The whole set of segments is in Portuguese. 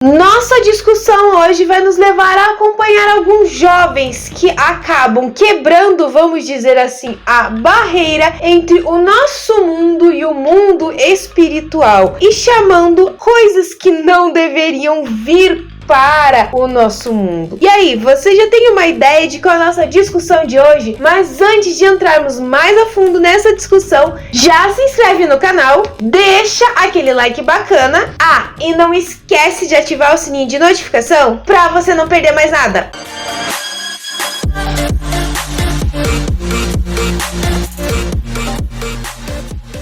Nossa discussão hoje vai nos levar a acompanhar alguns jovens que acabam quebrando, vamos dizer assim, a barreira entre o nosso mundo e o mundo espiritual e chamando coisas que não deveriam vir para o nosso mundo. E aí, você já tem uma ideia de qual é a nossa discussão de hoje? Mas antes de entrarmos mais a fundo nessa discussão, já se inscreve no canal, deixa aquele like bacana. Ah, e não esquece de ativar o sininho de notificação para você não perder mais nada.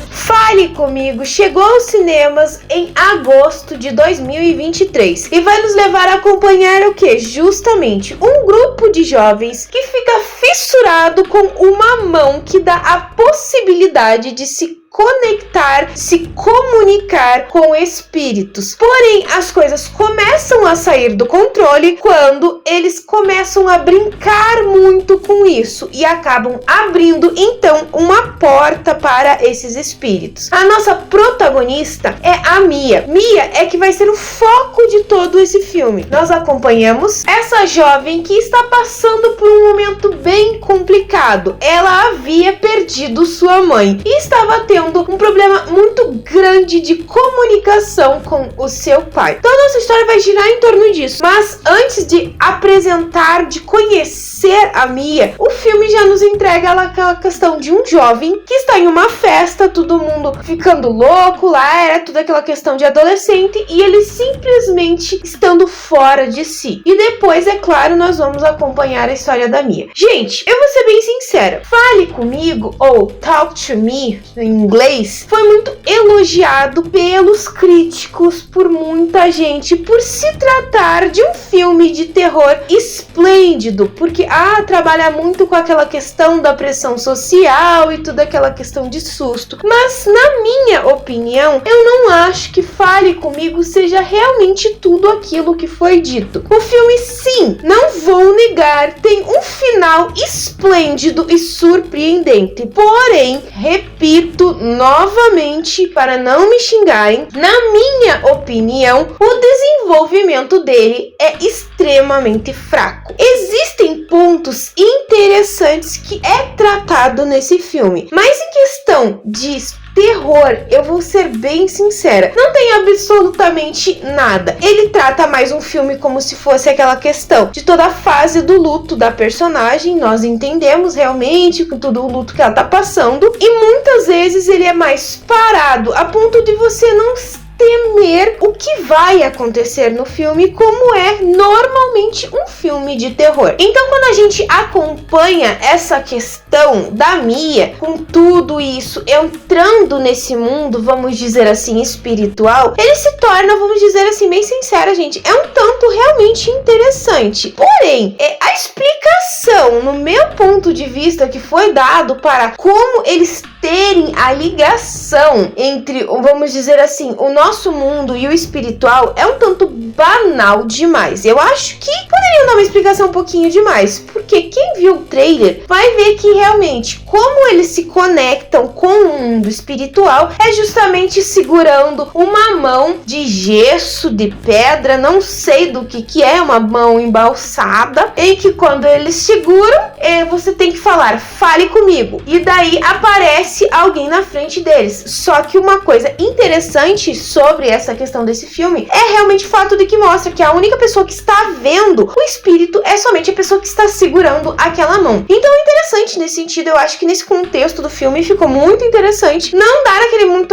Fale Comigo chegou aos cinemas em agosto de 2023 e vai nos levar a acompanhar o que? Justamente um grupo de jovens que fica fissurado com uma mão que dá a possibilidade de se conectar, se comunicar com espíritos. Porém, as coisas começam a sair do controle quando eles começam a brincar muito com isso e acabam abrindo então uma porta para esses espíritos. A nossa protagonista é a Mia. Mia é que vai ser o foco de todo esse filme. Nós acompanhamos essa jovem que está passando por um momento bem complicado. Ela havia perdido sua mãe e estava tendo um problema muito grande de comunicação com o seu pai. Então a nossa história vai girar em torno disso. Mas antes de apresentar, de conhecer a Mia, o filme já nos entrega aquela questão de um jovem que está em uma festa, todo mundo ficando louco lá, era toda aquela questão de adolescente e ele simplesmente estando fora de si. E depois, é claro, nós vamos acompanhar a história da Mia. Gente, eu vou ser bem sincera. Fale Comigo, ou Talk to Me, em inglês, foi muito elogiado pelos críticos, por muita gente, por se tratar de um filme de terror esplêndido, porque trabalha muito com aquela questão da pressão social e toda aquela questão de susto. Mas na minha opinião, eu não acho que Fale Comigo seja realmente tudo aquilo que foi dito. O filme, sim, não vou negar, tem um final esplêndido e surpreendente. Porém, repito novamente, para não me xingarem, na minha opinião, o desenvolvimento dele é extremamente fraco. Existem pontos interessantes que é tratado nesse filme, mas em questão de terror, eu vou ser bem sincera, não tem absolutamente nada. Ele trata mais um filme como se fosse aquela questão de toda a fase do luto da personagem, nós entendemos realmente com todo o luto que ela tá passando, e muitas vezes ele é mais parado, a ponto de você não temer o que vai acontecer no filme, como é normalmente um filme de terror. Então, quando a gente acompanha essa questão da Mia, com tudo isso, entrando nesse mundo, vamos dizer assim, espiritual, ele se torna, vamos dizer assim, bem sincera, gente, é um tanto realmente interessante. Porém, a explicação, no meu ponto de vista, que foi dado para como eles terem a ligação entre, vamos dizer assim, o nosso mundo e o espiritual é um tanto banal demais. Eu acho que poderiam dar uma explicação um pouquinho demais, porque quem viu o trailer vai ver que realmente como eles se conectam com o mundo espiritual é justamente segurando uma mão de gesso, de pedra, não sei do que é, uma mão embalsada, em que quando eles seguram, você tem que falar, fale comigo, e daí aparece alguém na frente deles. Só que uma coisa interessante sobre essa questão desse filme é realmente o fato de que mostra que a única pessoa que está vendo o espírito é somente a pessoa que está segurando aquela mão. Então é interessante nesse sentido, eu acho que nesse contexto do filme ficou muito interessante não dar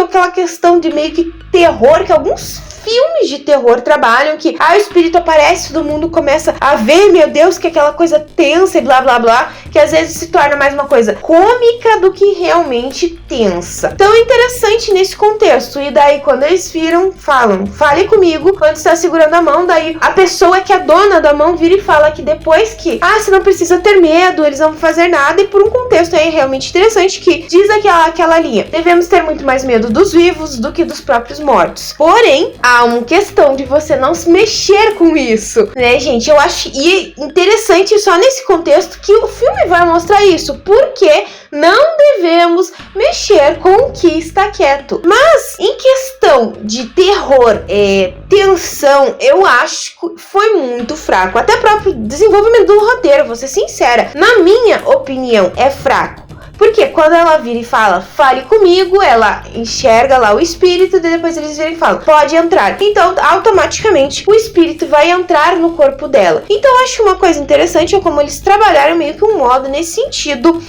aquela questão de meio que terror que alguns filmes de terror trabalham, que o espírito aparece, todo mundo começa a ver, meu Deus, que aquela coisa tensa e blá blá blá, que às vezes se torna mais uma coisa cômica do que realmente tensa. Então é interessante nesse contexto. E daí quando eles falam, fale comigo, quando está segurando a mão, daí a pessoa que é dona da mão vira e fala que depois que, você não precisa ter medo, eles não vão fazer nada, e por um contexto aí realmente interessante que diz aquela linha, devemos ter muito mais medo dos vivos do que dos próprios mortos. Porém, há uma questão de você não se mexer com isso, né, gente? Eu acho interessante só nesse contexto que o filme vai mostrar isso, porque não devemos mexer com o que está quieto. Mas em questão de terror, tensão, eu acho que foi muito fraco. Até o próprio desenvolvimento do roteiro, vou ser sincera, na minha opinião, é fraco. Porque quando ela vira e fala, fale comigo, ela enxerga lá o espírito, e depois eles viram e falam, pode entrar. Então, automaticamente, o espírito vai entrar no corpo dela. Então, eu acho uma coisa interessante é como eles trabalharam meio que um modo nesse sentido.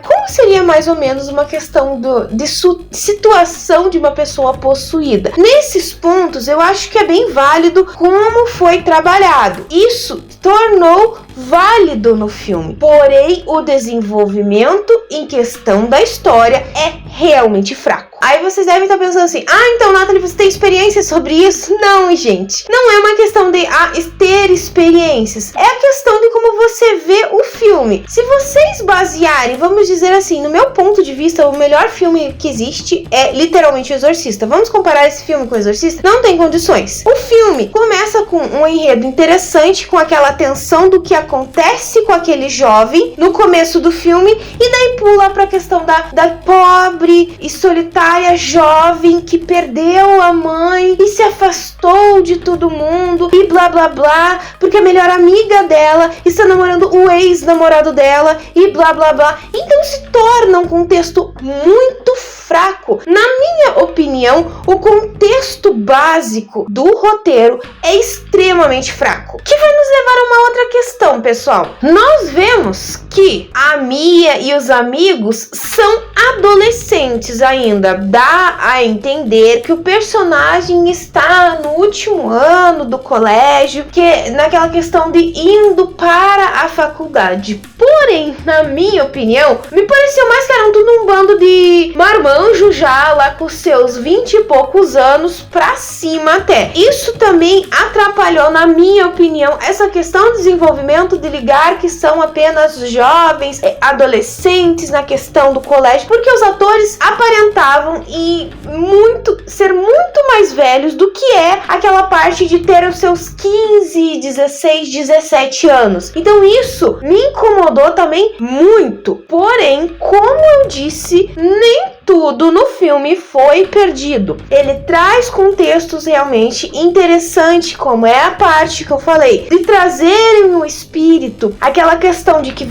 Como seria mais ou menos uma questão de situação de uma pessoa possuída. Nesses pontos, eu acho que é bem válido como foi trabalhado. Isso tornou válido no filme. Porém, o desenvolvimento em questão da história é realmente fraco. Aí vocês devem estar pensando assim, então Nathalie, você tem experiência sobre isso? Não, gente. Não é uma questão de ter experiências. É a questão de como você vê o filme. Se vocês basearem, vamos dizer assim, no meu ponto de vista, o melhor filme que existe é literalmente O Exorcista. Vamos comparar esse filme com O Exorcista? Não tem condições. O filme começa com um enredo interessante, com aquela tensão do que acontece com aquele jovem no começo do filme, e daí pula pra questão da pobre e solitária jovem que perdeu a mãe e se afastou de todo mundo e blá blá blá, porque a melhor amiga dela está namorando o ex-namorado dela e blá blá blá. Então se torna um contexto muito fraco. Na minha opinião, o contexto básico do roteiro é extremamente fraco. Que vai nos levar a uma outra questão, pessoal. Nós vemos que a Mia e os amigos são adolescentes ainda. Dá a entender que o personagem está no último ano do colégio, que naquela questão de indo para a faculdade. Porém, na minha opinião, me pareceu mais que eram tudo um bando de marmanjo já lá com seus 20 e poucos anos pra cima até. Isso também atrapalhou, na minha opinião, essa questão de desenvolvimento de ligar que são apenas jovens, adolescentes na questão do colégio, porque os atores aparentavam ser muito mais velhos do que é aquela parte de ter os seus 15, 16, 17 anos. Então isso me incomodou também muito. Porém, como eu disse, nem tudo no filme foi perdido. Ele traz contextos realmente interessantes, como é a parte que eu falei, de trazerem o espírito, aquela questão de que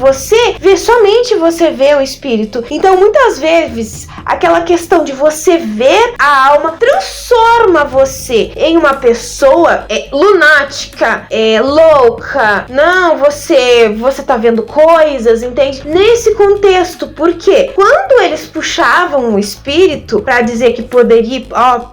somente você vê o espírito. Então, muitas vezes, aquela questão de você ver a alma transforma você em uma pessoa lunática, louca. Não, você tá vendo coisas, entende? Nesse contexto, porque quando eles puxavam o espírito para dizer que poderia,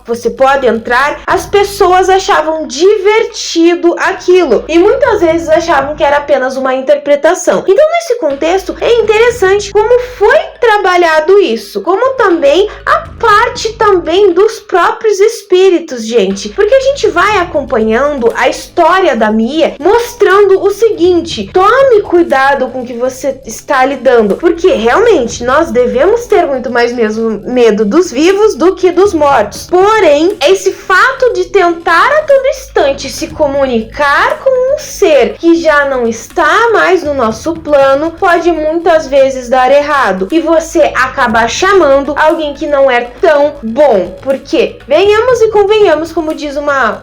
você pode entrar, as pessoas achavam divertido aquilo e muitas vezes achavam que era apenas uma interpretação. Então, nesse contexto, é interessante como foi trabalhado isso, como também a parte também dos próprios espíritos, gente, porque a gente vai acompanhando a história da Mia, mostrando o seguinte: tome cuidado com o que você está lidando, porque realmente nós devemos ter muito mais mesmo medo dos vivos do que dos mortos. Porém, esse fato de tentar a todo instante se comunicar com um ser que já não está mais no nosso plano pode muitas vezes dar errado e você acabar chamando alguém que não é tão bom, porque venhamos e convenhamos, como diz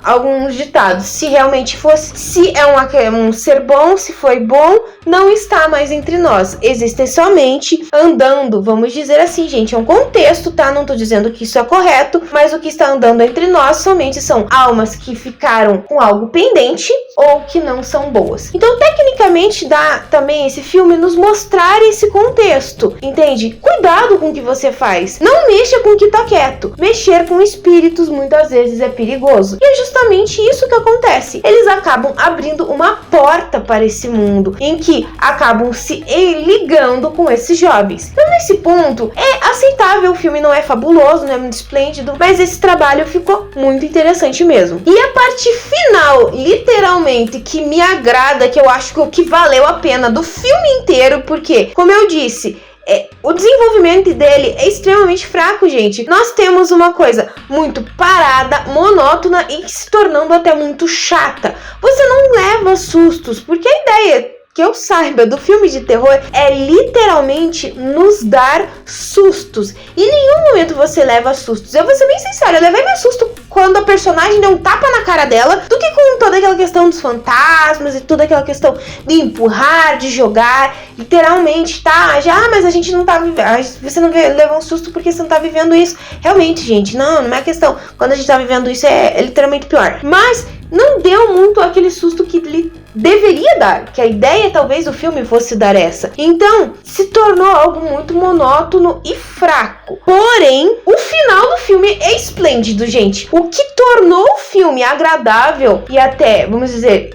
alguns ditados, se realmente fosse, se é um ser bom, se foi bom, não está mais entre nós, existe somente andando, vamos dizer assim, gente, é um contexto, tá? Não tô dizendo que isso é correto, mas o que está andando entre nós somente são almas que ficaram com algo pendente ou que não são boas. Então, tecnicamente, dá também esse filme nos mostrar esse contexto, entende? Cuidado com o que você faz. Não mexa com o que tá quieto. Mexer com espíritos muitas vezes é perigoso. E é justamente isso que acontece. Eles acabam abrindo uma porta para esse mundo, em que acabam se ligando com esses jovens. Então, nesse ponto, é aceitável. O filme não é fabuloso, não é muito esplêndido, mas esse trabalho ficou muito interessante mesmo. E a parte final, literalmente, que me agrada, que eu acho que o que valeu a pena do filme inteiro, porque, como eu disse, O desenvolvimento dele é extremamente fraco, gente. Nós temos uma coisa muito parada, monótona e se tornando até muito chata. Você não leva sustos, porque a ideia, que eu saiba, do filme de terror é literalmente nos dar sustos. E em nenhum momento você leva sustos. Eu vou ser bem sincera, eu levei mais susto quando a personagem deu um tapa na cara dela do que com toda aquela questão dos fantasmas e toda aquela questão de empurrar, de jogar. Literalmente, tá? Mas a gente não tá vivendo. Você não leva um susto porque você não tá vivendo isso. Realmente, gente, não é questão. Quando a gente tá vivendo isso é literalmente pior. Mas não deu muito aquele susto que ele deveria dar, que a ideia talvez do filme fosse dar essa. Então, se tornou algo muito monótono e fraco. Porém, o final do filme é esplêndido, gente. O que tornou o filme agradável e até, vamos dizer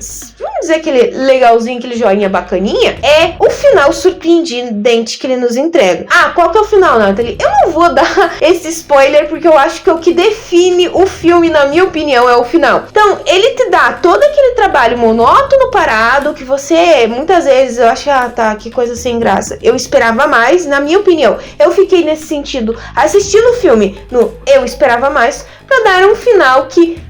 aquele legalzinho, aquele joinha bacaninha, é o final surpreendente que ele nos entrega. Qual que é o final, Nathalie? Eu não vou dar esse spoiler porque eu acho que o que define o filme, na minha opinião, é o final. Então, ele te dá todo aquele trabalho monótono, parado, que você, muitas vezes, eu acho, que coisa sem graça. Eu esperava mais, na minha opinião. Eu fiquei nesse sentido, assistindo o filme, eu esperava mais, pra dar um final que,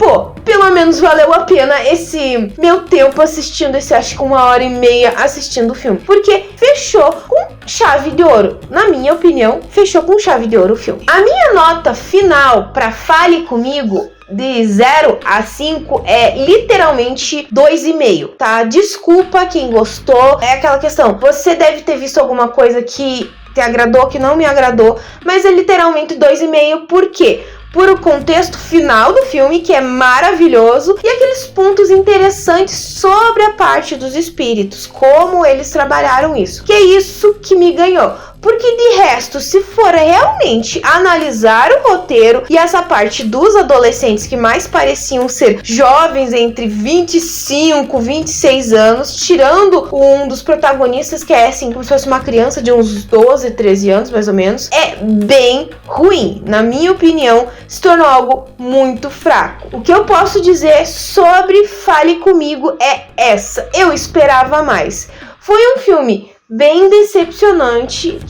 pelo menos valeu a pena esse meu tempo assistindo esse, acho que 1h30 assistindo o filme. Porque fechou com chave de ouro. Na minha opinião, fechou com chave de ouro o filme. A minha nota final pra Fale Comigo, de 0 a 5, é literalmente 2,5, tá? Desculpa quem gostou. É aquela questão, você deve ter visto alguma coisa que te agradou, que não me agradou, mas é literalmente 2,5, por quê? Por o contexto final do filme, que é maravilhoso, e aqueles pontos interessantes sobre a parte dos espíritos, como eles trabalharam isso. Que é isso que me ganhou. Porque de resto, se for realmente analisar o roteiro e essa parte dos adolescentes que mais pareciam ser jovens entre 25 e 26 anos, tirando um dos protagonistas que é assim, como se fosse uma criança de uns 12, 13 anos mais ou menos, é bem ruim. Na minha opinião, se tornou algo muito fraco. O que eu posso dizer sobre Fale Comigo é essa. Eu esperava mais. Foi um filme bem decepcionante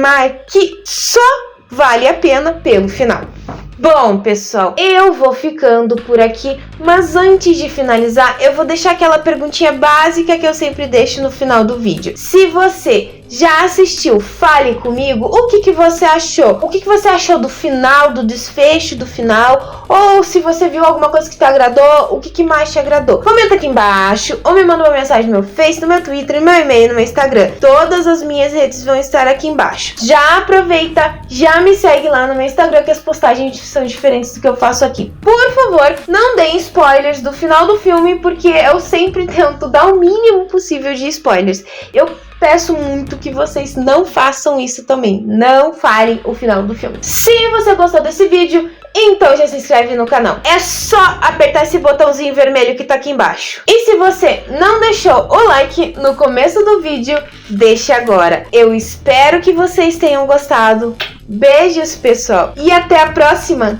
mas que só vale a pena pelo final. Bom, pessoal, eu vou ficando por aqui, mas antes de finalizar, eu vou deixar aquela perguntinha básica que eu sempre deixo no final do vídeo. Se você já assistiu Fale Comigo, o que você achou? O que você achou do final, do desfecho do final? Ou se você viu alguma coisa que te agradou, o que mais te agradou? Comenta aqui embaixo, ou me manda uma mensagem no meu Face, no meu Twitter, no meu e-mail, no meu Instagram. Todas as minhas redes vão estar aqui embaixo. Já aproveita, já me segue lá no meu Instagram, que as postagens são diferentes do que eu faço aqui. Por favor, não deem spoilers do final do filme, porque eu sempre tento dar o mínimo possível de spoilers. Eu peço muito que vocês não façam isso também. Não falem o final do filme. Se você gostou desse vídeo, então já se inscreve no canal. É só apertar esse botãozinho vermelho que tá aqui embaixo. E se você não deixou o like no começo do vídeo, deixa agora. Eu espero que vocês tenham gostado. Beijos, pessoal. E até a próxima.